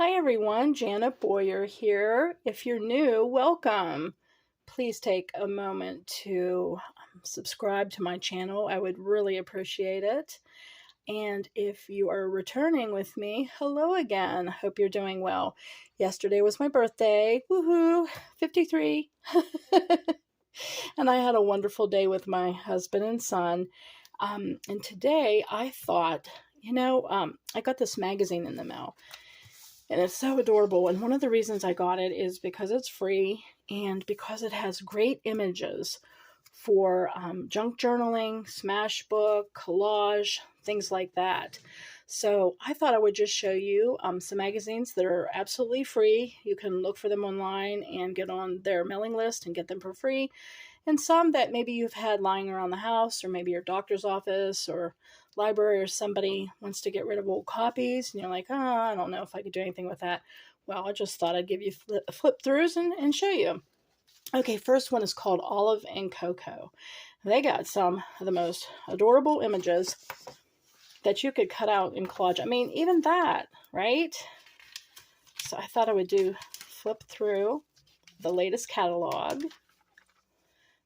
Hi everyone, Janet Boyer here. If you're new, welcome. Please take a moment to subscribe to my channel. I would really appreciate it. And if you are returning with me, hello again. Hope you're doing well. Yesterday was my birthday. Woohoo! 53. And I had a wonderful day with my husband and son. And today I thought, I got this magazine in the mail. And it's so adorable. And one of the reasons I got it is because it's free and because it has great images for junk journaling, Smashbook, collage, things like that. So I thought I would just show you some magazines that are absolutely free. You can look for them online and get on their mailing list and get them for free. And some that maybe you've had lying around the house, or maybe your doctor's office or library, or somebody wants to get rid of old copies and you're like, I don't know if I could do anything with that. Well, I just thought I'd give you flip throughs and show you. Okay, first one is called Olive and Cocoa. They got some of the most adorable images that you could cut out in collage. I mean, even that, right? So I thought I would do flip through the latest catalog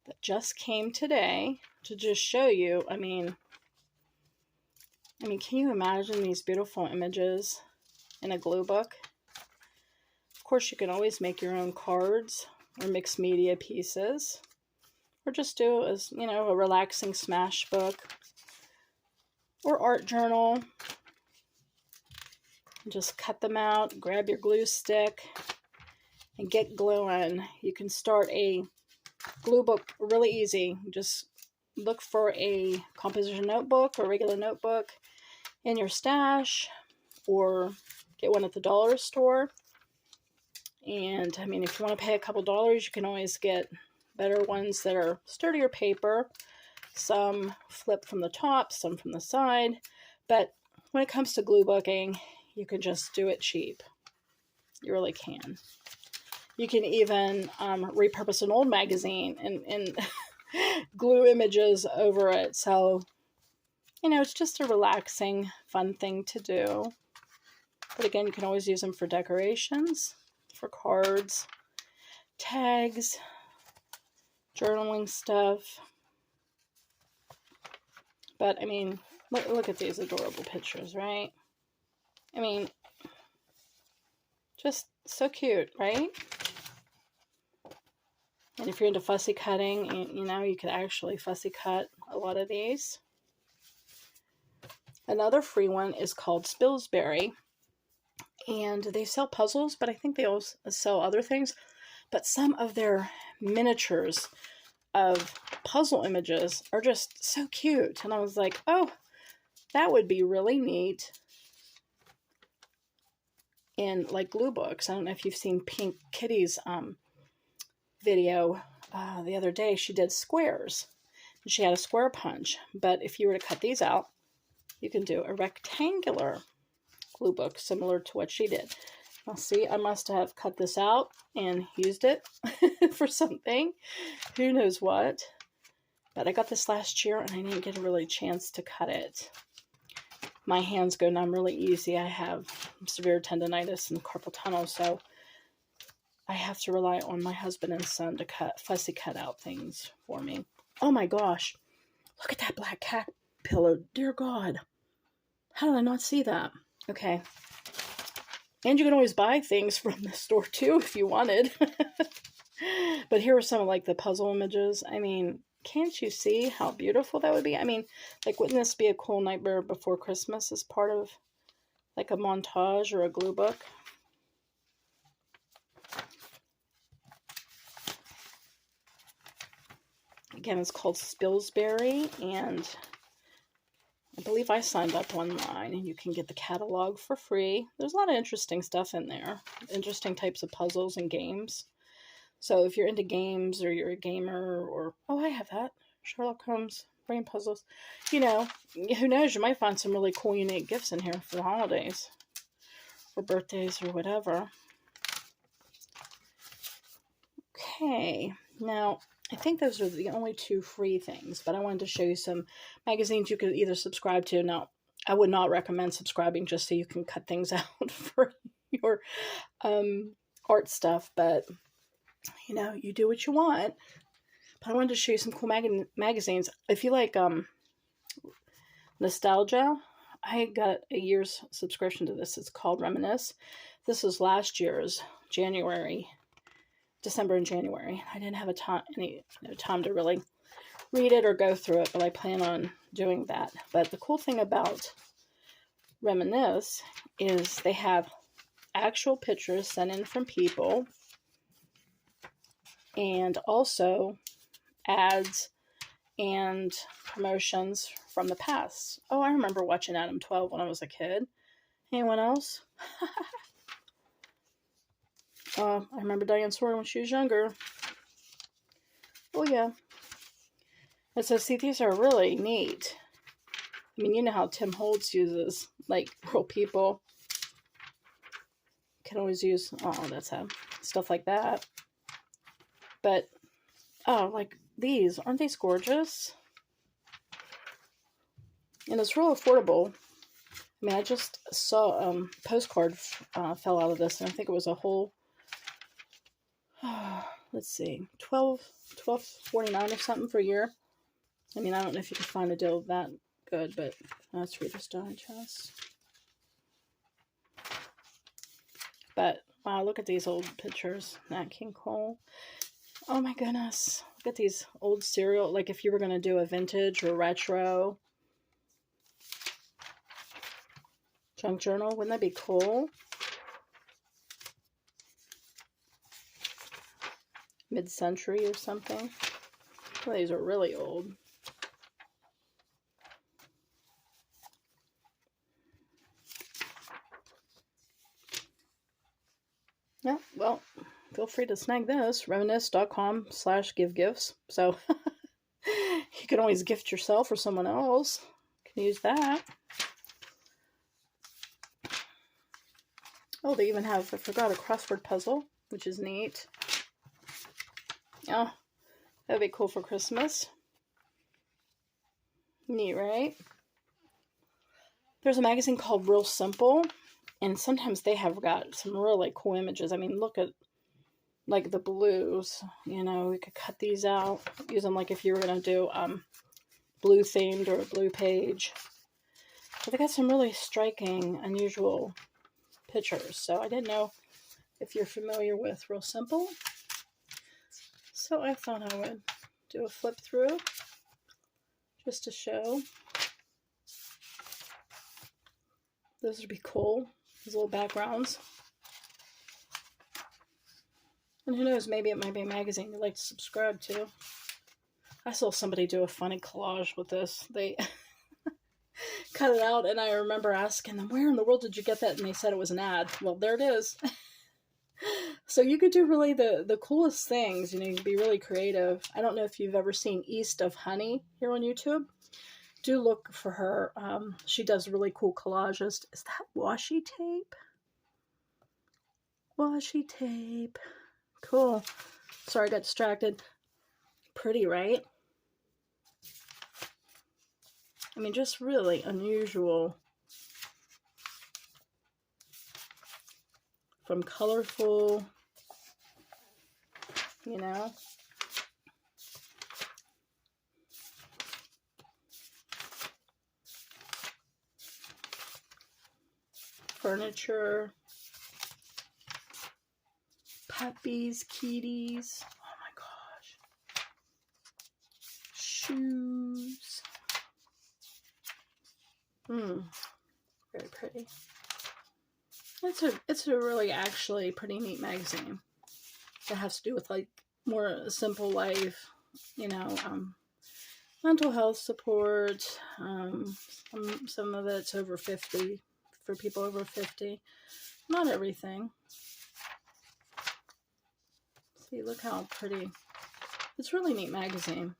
that just came today to just show you. I mean, can you imagine these beautiful images in a glue book? Of course, you can always make your own cards or mixed media pieces, or just do as, a relaxing smash book or art journal. And just cut them out, grab your glue stick, and get gluing. You can start a glue book really easy. Just look for a composition notebook or regular notebook in your stash, or get one at the dollar store. And if you want to pay a couple dollars, you can always get better ones that are sturdier paper. Some flip from the top, some from the side. But when it comes to glue booking, you can just do it cheap. You really can. You can even repurpose an old magazine and glue images over it. So, it's just a relaxing, fun thing to do. But again, you can always use them for decorations, for cards, tags, journaling stuff. But, look at these adorable pictures, right? Just so cute, right? And if you're into fussy cutting, you could actually fussy cut a lot of these. Another free one is called Spillsbury. And they sell puzzles, but I think they also sell other things. But some of their miniatures of puzzle images are just so cute. And I was like, oh, that would be really neat in like Gluebooks. I don't know if you've seen Pink Kitty's video the other day. She did squares. And she had a square punch. But if you were to cut these out, you can do a rectangular glue book similar to what she did. Now see, I must have cut this out and used it for something. Who knows what. But I got this last year and I didn't get a really chance to cut it. My hands go numb really easy. I have severe tendonitis and carpal tunnel, so I have to rely on my husband and son to fussy cut out things for me. Oh my gosh. Look at that black cat pillow. Dear God. How did I not see that? Okay. And you can always buy things from the store too if you wanted. But here are some of like the puzzle images. Can't you see how beautiful that would be? Wouldn't this be a cool Nightmare Before Christmas as part of like a montage or a glue book? Again, it's called Spillsbury, and I believe I signed up online, and you can get the catalog for free. There's a lot of interesting stuff in there. Interesting types of puzzles and games. So if you're into games, or you're a gamer, or, oh, I have that. Sherlock Holmes, brain puzzles. Who knows? You might find some really cool, unique gifts in here for the holidays. Or birthdays, or whatever. Okay. Now, I think those are the only two free things, but I wanted to show you some magazines you could either subscribe to. Now, I would not recommend subscribing just so you can cut things out for your art stuff, but you know, you do what you want. But I wanted to show you some cool magazines. If you like nostalgia, I got a year's subscription to this. It's called Reminisce. This was last year's December and January. I didn't have any time to really read it or go through it, but I plan on doing that. But the cool thing about Reminisce is they have actual pictures sent in from people, and also ads and promotions from the past. Oh, I remember watching Adam 12 when I was a kid. Anyone else? I remember Diane Sawyer when she was younger. Oh, yeah. And so, see, these are really neat. I mean, you know how Tim Holtz uses, like, real people. Can always use, that's how, stuff like that. But, oh, like these. Aren't these gorgeous? And it's real affordable. I mean, I just saw a postcard fell out of this, and I think it was a whole, let's see, $12.49 or something for a year. I mean, I don't know if you can find a deal that good, but that's Reader's Digest. But wow, look at these old pictures. Nat King Cole. Oh my goodness. Look at these old cereal. Like if you were going to do a vintage or retro junk journal, wouldn't that be cool? Mid-century or something. Well, these are really old. Yeah, well, feel free to snag this. Reminisce.com/give-gifts. So you can always gift yourself or someone else. You can use that. Oh, they even have, I forgot, a crossword puzzle, which is neat. Oh, that'd be cool for Christmas. Neat, right? There's a magazine called Real Simple, and sometimes they have got some really cool images. I mean, look at, like, the blues. You know, we could cut these out, use them like if you were going to do blue themed or a blue page. But they got some really striking, unusual pictures. So I didn't know if you're familiar with Real Simple. So I thought I would do a flip through just to show. Those would be cool, these little backgrounds. And who knows, maybe it might be a magazine you'd like to subscribe to. I saw somebody do a funny collage with this. They cut it out, and I remember asking them, where in the world did you get that? And they said it was an ad. Well, there it is. So you could do really the coolest things. You know, you could be really creative. I don't know if you've ever seen East of Honey here on YouTube. Do look for her. She does really cool collages. Is that washi tape? Washi tape. Cool. Sorry, I got distracted. Pretty, right? I mean, just really unusual. From colorful, you know. Furniture. Puppies, kitties. Oh my gosh. Shoes. Very pretty. It's a really actually pretty neat magazine. That has to do with like more simple life, you know, mental health support. Some of it's over 50 for people over 50. Not everything. See, look how pretty. It's a really neat magazine.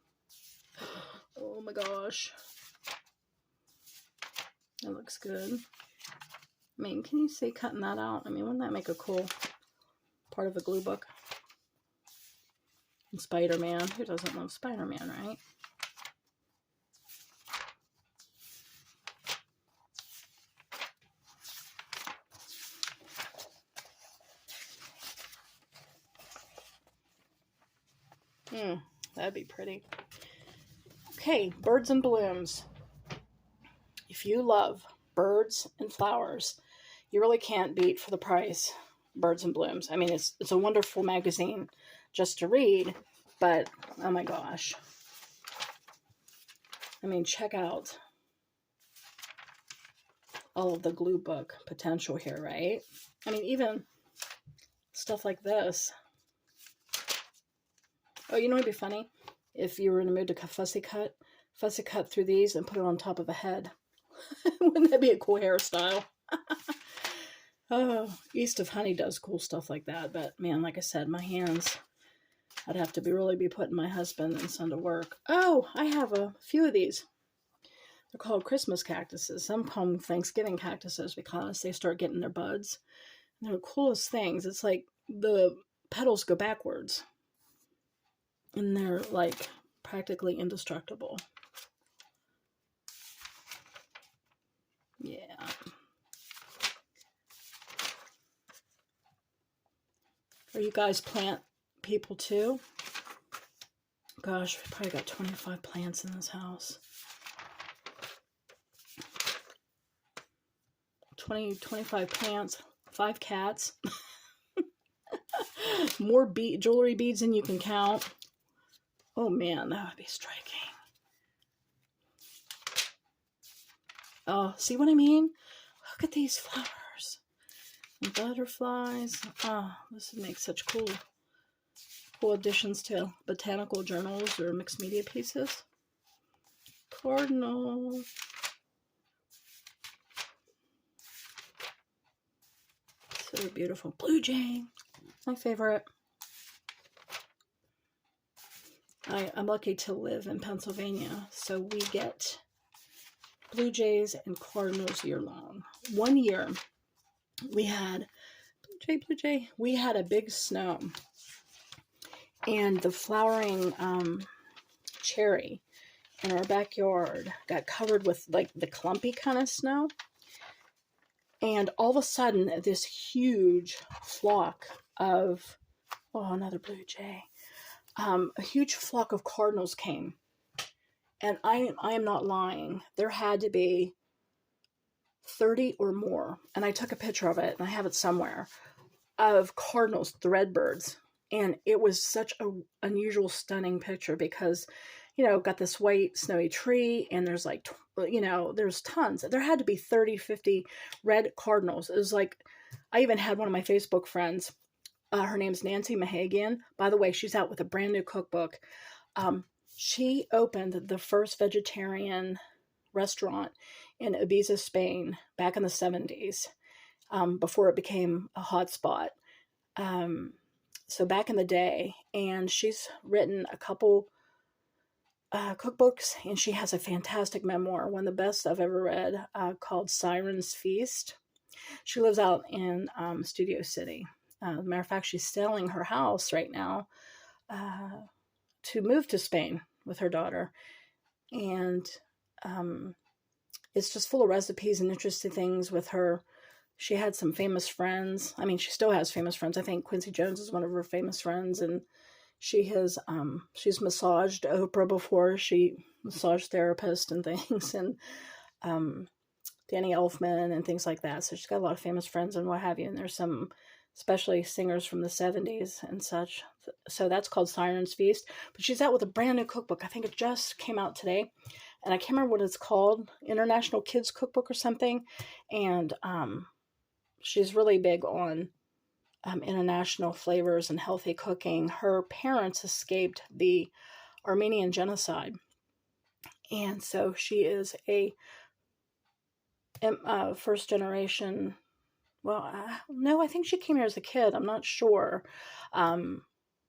Oh my gosh. That looks good. I mean, can you see cutting that out? I mean, wouldn't that make a cool part of a glue book? And Spider-Man. Who doesn't love Spider-Man, right? That'd be pretty. Okay, birds and blooms. If you love birds and flowers, you really can't beat for the price Birds and Blooms. I mean, it's a wonderful magazine just to read, but oh my gosh. I mean, check out all of the glue book potential here, right? I mean, even stuff like this. Oh, you know what'd be funny? If you were in the mood to fussy cut through these and put it on top of a head. Wouldn't that be a cool hairstyle? Oh, East of Honey does cool stuff like that, but man, like I said, my hands, I'd have to really be putting my husband and son to work. Oh, I have a few of these. They're called Christmas cactuses. Some call them Thanksgiving cactuses because they start getting their buds. And they're the coolest things. It's like the petals go backwards. And they're like practically indestructible. Yeah. Are you guys plant people too? Gosh, we probably got 25 plants in this house. 25 plants, 5 cats. More jewelry beads than you can count. Oh man, that would be striking. Oh, see what I mean? Look at these flowers. And butterflies. Oh, this would make such cool additions to botanical journals or mixed media pieces. Cardinal. So beautiful. Blue jay. My favorite. I'm lucky to live in Pennsylvania, so we get blue jays and cardinals year long. One year, we had blue jay. We had a big snow, and the flowering cherry in our backyard got covered with like the clumpy kind of snow. And all of a sudden, this huge flock of, oh, another blue jay, a huge flock of cardinals came. And I am not lying. There had to be 30 or more. And I took a picture of it, and I have it somewhere, of cardinals, the redbirds. And it was such an unusual, stunning picture because, you know, got this white snowy tree, and there's like, you know, there's tons. There had to be 30, 50 red cardinals. It was like, I even had one of my Facebook friends. Her name's Nancy Mahagian. By the way, she's out with a brand new cookbook. She opened the first vegetarian restaurant in Ibiza, Spain, back in the 70s, before it became a hot spot. So back in the day, and she's written a couple cookbooks, and she has a fantastic memoir, one of the best I've ever read, called Siren's Feast. She lives out in Studio City. As a matter of fact, she's selling her house right now to move to Spain with her daughter. And it's just full of recipes and interesting things with her. She had some famous friends. I mean, she still has famous friends. I think Quincy Jones is one of her famous friends. And she has, she's massaged Oprah before. She massage therapist and things. And Danny Elfman and things like that. So she's got a lot of famous friends and what have you. And there's some, especially singers from the 70s and such. So that's called Siren's Feast. But she's out with a brand new cookbook. I think it just came out today. And I can't remember what it's called. International Kids Cookbook or something. And she's really big on international flavors and healthy cooking. Her parents escaped the Armenian genocide. And so she is a first generation. Well, no, I think she came here as a kid. I'm not sure.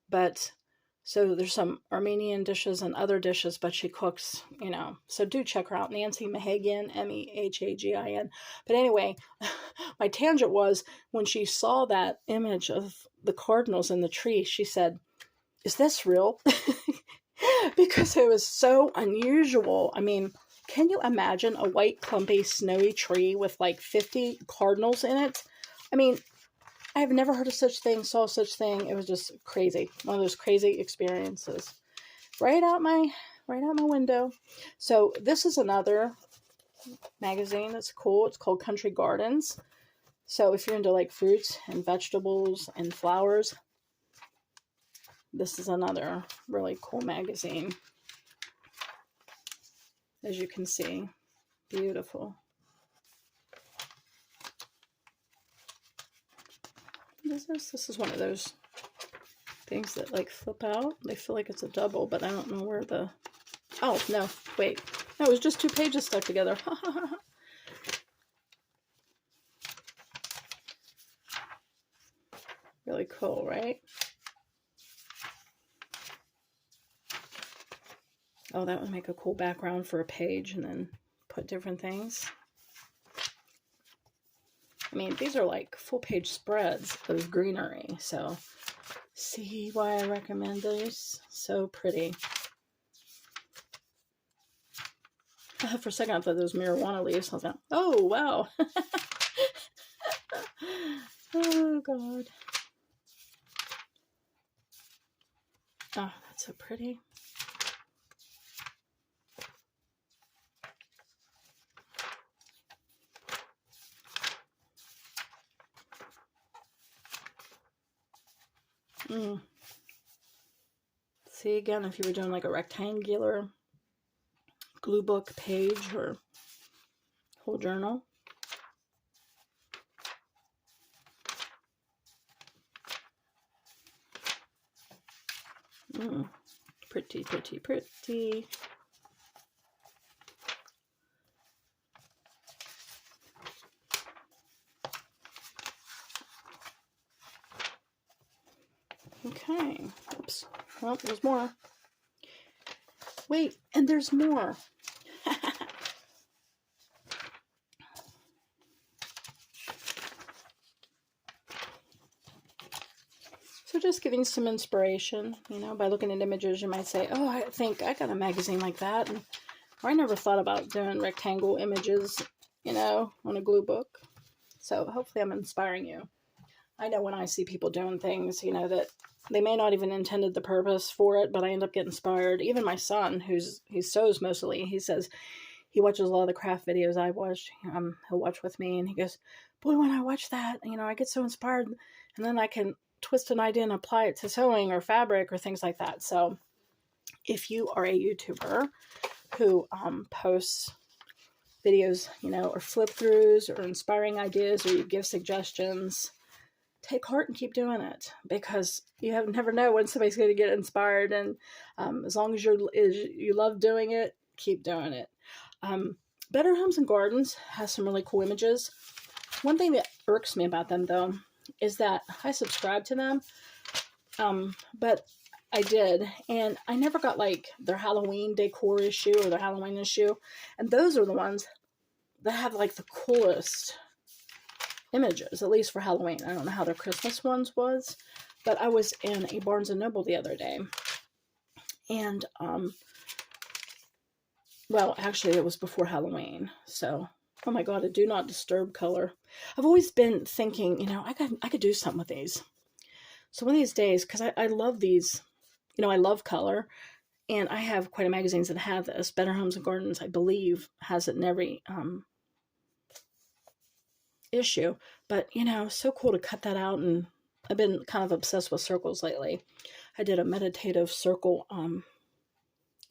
But so there's some Armenian dishes and other dishes, but she cooks, you know. So do check her out. Nancy Mahagian, Mehagin. But anyway, my tangent was when she saw that image of the cardinals in the tree, she said, "Is this real?" Because it was so unusual. I mean, can you imagine a white, clumpy, snowy tree with like 50 cardinals in it? I mean, I have never heard of such thing, saw such thing. It was just crazy. One of those crazy experiences. Right out my window. So this is another magazine that's cool. It's called Country Gardens. So if you're into like fruits and vegetables and flowers, this is another really cool magazine. As you can see, beautiful. This is one of those things that like flip out. They feel like it's a double, but I don't know where the... Oh, no, wait. No, it was just 2 pages stuck together. Really cool, right? Oh, that would make a cool background for a page and then put different things. I mean, these are like full page spreads of greenery, so see why I recommend these. So pretty. For a second, I thought those marijuana leaves. I was like, oh, wow. Oh, God. Oh, that's so pretty. See, again, if you were doing like a rectangular glue book page or whole journal. Pretty, pretty, pretty. Okay. Oops. Well, there's more. Wait, and there's more. So just giving some inspiration, you know, by looking at images, you might say, oh, I think I got a magazine like that. And, or I never thought about doing rectangle images, you know, on a glue book. So hopefully I'm inspiring you. I know when I see people doing things, you know, that they may not even intended the purpose for it, but I end up getting inspired. Even my son, he sews mostly, he says he watches a lot of the craft videos I watch. He'll watch with me, and he goes, boy, when I watch that, you know, I get so inspired, and then I can twist an idea and apply it to sewing or fabric or things like that. So if you are a YouTuber who posts videos, you know, or flip throughs or inspiring ideas, or you give suggestions, take heart and keep doing it, because you never know when somebody's going to get inspired. And as long as you love doing it, keep doing it. Better Homes and Gardens has some really cool images. One thing that irks me about them, though, is that I subscribe to them, but I did, and I never got like their Halloween decor issue or their Halloween issue, and those are the ones that have like the coolest images, at least for Halloween. I don't know how their Christmas ones was, but I was in a Barnes & Noble the other day, and well, actually it was before Halloween, so oh my God, a do not disturb color. I've always been thinking, you know, I could do something with these. So one of these days, because I love these, you know, I love color, and I have quite a magazines that have this. Better Homes and Gardens, I believe, has it in every issue. But, you know, so cool to cut that out, and I've been kind of obsessed with circles lately. I did a meditative circle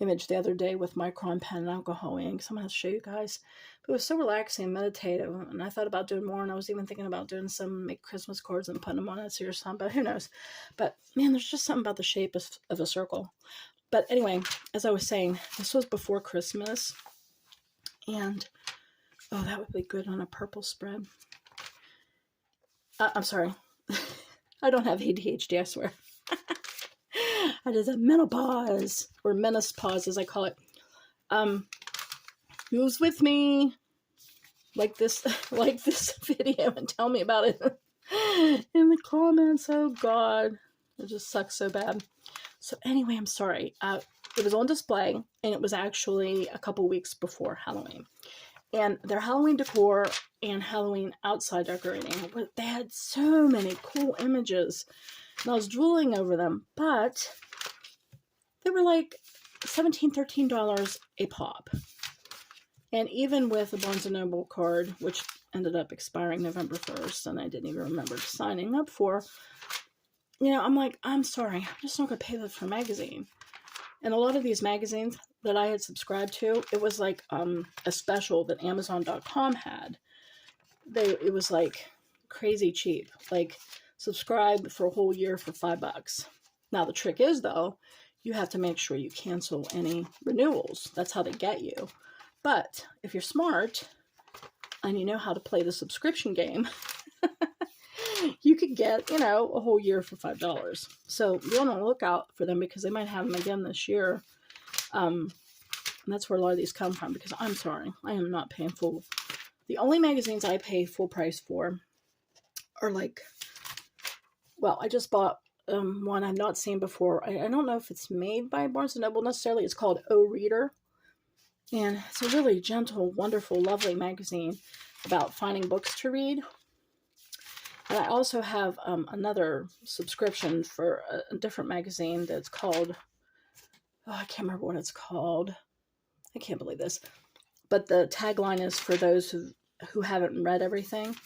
image the other day with micron pen and alcohol ink. So I'm going to show you guys. But it was so relaxing and meditative, and I thought about doing more, and I was even thinking about doing some, make Christmas cards and putting them on Etsy or something, but who knows. But man, there's just something about the shape of a circle. But anyway, as I was saying, this was before Christmas, and oh, that would be good on a purple spread. I'm sorry. I don't have ADHD, I swear. I did a menopause, or menopause as I call it. Who's with me? Like this video and tell me about it in the comments. Oh God, it just sucks so bad. So anyway, I'm sorry. It was on display, and it was actually a couple weeks before Halloween. And their Halloween decor and Halloween outside decorating, they had so many cool images. And I was drooling over them, but they were like $17, $13 a pop. And even with a Barnes & Noble card, which ended up expiring November 1st, and I didn't even remember signing up for, I'm like, I'm sorry, I'm just not going to pay this for a magazine. And a lot of these magazines that I had subscribed to, it was like a special that Amazon.com had. It was like crazy cheap. Like, subscribe for a whole year for $5. Now, the trick is, though, you have to make sure you cancel any renewals. That's how they get you. But if you're smart and you know how to play the subscription game, you could get, a whole year for $5. So be on the lookout for them, because they might have them again this year. And that's where a lot of these come from, because I'm sorry, I am not paying full. The only magazines I pay full price for are like, well, I just bought one I've not seen before. I don't know if it's made by Barnes & Noble necessarily. It's called O Reader. And it's a really gentle, wonderful, lovely magazine about finding books to read. And I also have another subscription for a different magazine that's called, I can't remember what it's called. I can't believe this. But the tagline is for those who haven't read everything.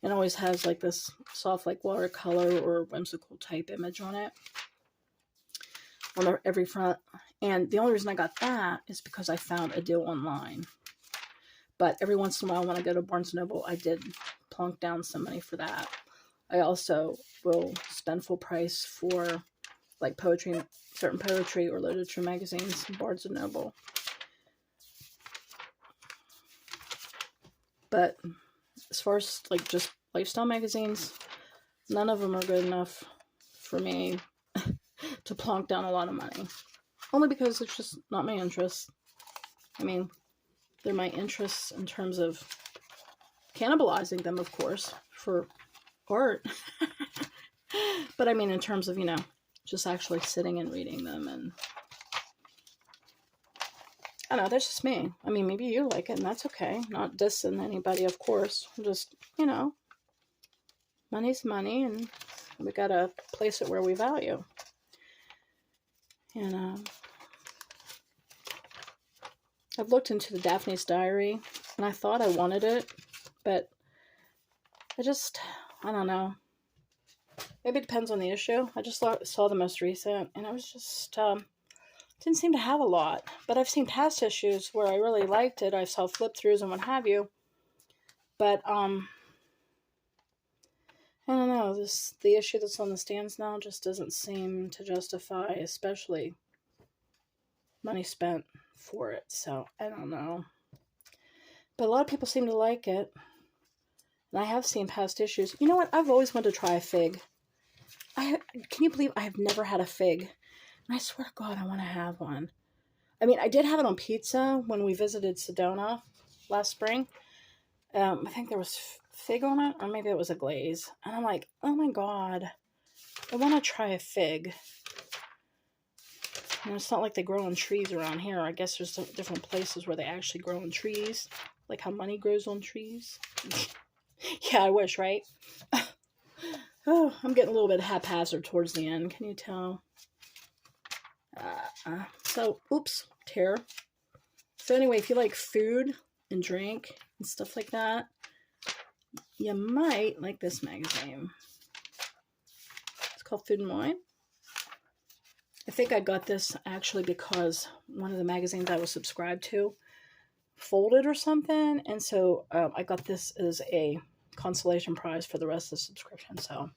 It always has like this soft, like watercolor or whimsical type image on it, on every front. And the only reason I got that is because I found a deal online. But every once in a while when I go to Barnes & Noble, I did plunk down some money for that. I also will spend full price for like poetry, certain poetry or literature magazines in Barnes & Noble. But as far as like just lifestyle magazines, none of them are good enough for me to plonk down a lot of money. Only because it's just not my interest. I mean, they're my interests in terms of cannibalizing them, of course, for art. But I mean, in terms of, just actually sitting and reading them. And I don't know, that's just me. I mean, maybe you like it, and that's okay. Not dissing anybody, of course. Just, money's money, and we gotta place it where we value. And I've looked into the Daphne's Diary, and I thought I wanted it, but I don't know. Maybe it depends on the issue. I just saw the most recent, and it was just, didn't seem to have a lot. But I've seen past issues where I really liked it. I saw flip-throughs and what have you. But, I don't know. The issue that's on the stands now just doesn't seem to justify, especially money spent for it. So, I don't know. But a lot of people seem to like it. And I have seen past issues. You know what? I've always wanted to try a fig. Can you believe I have never had a fig? And I swear to God, I want to have one. I mean, I did have it on pizza when we visited Sedona last spring. I think there was fig on it, or maybe it was a glaze. And I'm like, oh my God, I want to try a fig. And it's not like they grow on trees around here. I guess there's different places where they actually grow on trees, like how money grows on trees. Yeah, I wish, right? Oh, I'm getting a little bit haphazard towards the end. Can you tell? So, oops, tear. So anyway, if you like food and drink and stuff like that, you might like this magazine. It's called Food and Wine. I think I got this actually because one of the magazines I was subscribed to folded or something, and so I got this as a consolation prize for the rest of the subscription. So,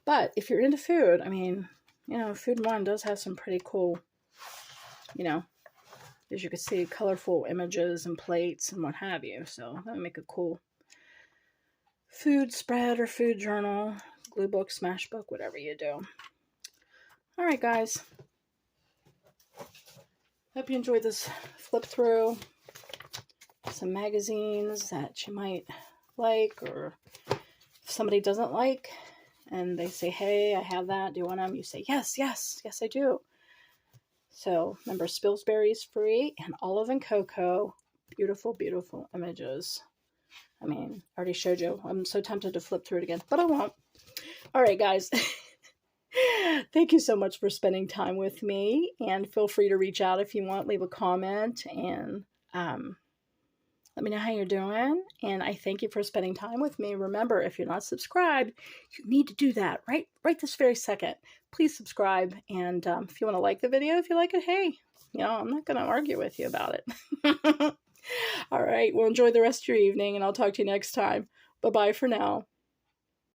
but if you're into food, I mean, Food and Wine does have some pretty cool, as you can see, colorful images and plates and what have you. So that would make a cool food spread or food journal, Gluebooks, Smashbook, whatever you do. All right, guys. Hope you enjoyed this flip through. Some magazines that you might like, or if somebody doesn't like and they say, hey, I have that, do you want them? You say, yes, I do. So remember, Spillsbury's free, and Olive and Cocoa Beautiful, beautiful images. I mean, I already showed you. I'm so tempted to flip through it again, but I won't. All right, guys. Thank you so much for spending time with me, and feel free to reach out if you want, leave a comment, and let me know how you're doing. And I thank you for spending time with me. Remember, if you're not subscribed, you need to do that right this very second. Please subscribe, and if you want to like the video, if you like it, hey, I'm not going to argue with you about it. All right, well, enjoy the rest of your evening, and I'll talk to you next time. Bye-bye for now.